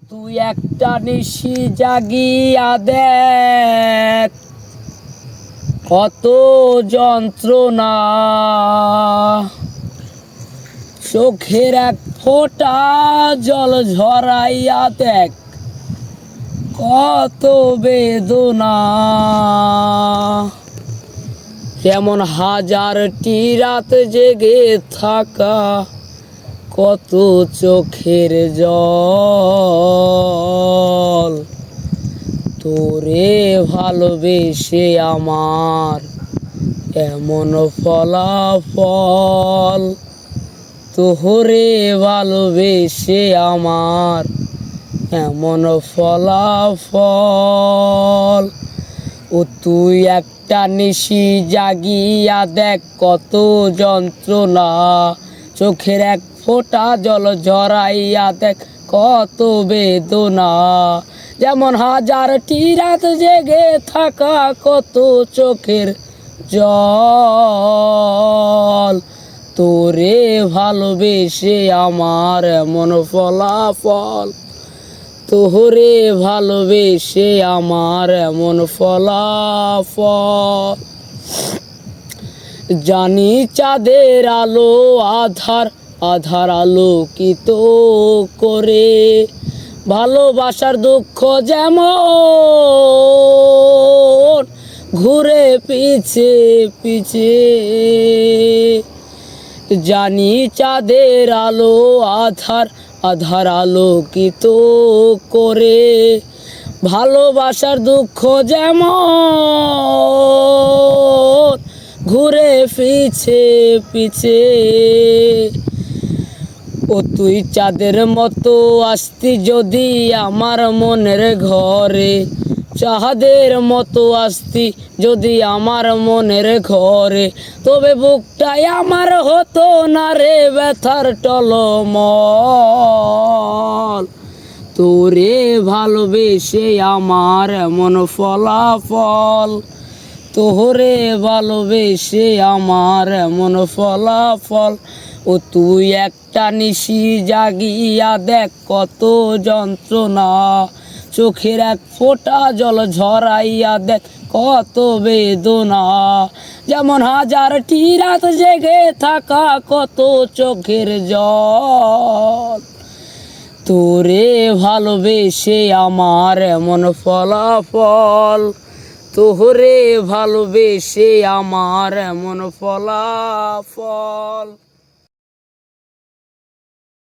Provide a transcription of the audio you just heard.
তুই একটা নিশি জাগিয়া দেখ কত যন্ত্রণা, চোখের এক ফোঁটা জল ঝরাইয়া দেখ কত বেদনা। যেমন হাজারটি রাত জেগে থাকা, কত চোখের জল। তোরে ভালোবেসে আমার এমন ফলাফল, তোরে ভালোবেসে আমার এমন ফলাফল। ও তুই একটা নিশি জাগিয়া দেখ কত যন্ত্রণা, চোখের এক ফোঁটা জল ঝরাইয়া দেখ কত বেদনা। যেমন হাজারটি রাত জেগে থাকা, কত চোখের জল। তোরে ভালোবেসে আমার এমন ফলাফল, তোরে ভালোবেসে আমার এমন ফলাফল। জানি চাঁদের আলো আধার, আধার আলোকিত করে, ভালোবাসার দুঃখ যেমন ঘুরে পিছে পিছে। জানি চাঁদের আলো আধার, আধার আলোকিত করে, ভালোবাসার দুঃখ যেমন ঘুরে পিছে পিছে। ও তুই চাঁদের মতো আসতি যদি আমার মনের ঘরে, চাঁদের মতো আসতি যদি আমার মনের ঘরে, তবে বুকটাই আমার হতো না রে ব্যথার টলমল। তোরে ভালোবেসে আমার এমন ফলাফল, তোরে ভালোবেসে আমার এমন ফলাফল। ও তুই একটা নিশি জাগিয়া দেখ কত যন্ত্রণা, চোখের এক ফোঁটা জল ঝরাইয়া দেখ কত বেদনা। যেমন হাজারটি রাত জেগে থাকা, কত চোখের জল। তোরে ভালোবেসে আমার এমন ফলাফল, তোরে ভালোবেসে আমার এমন ফলাফল।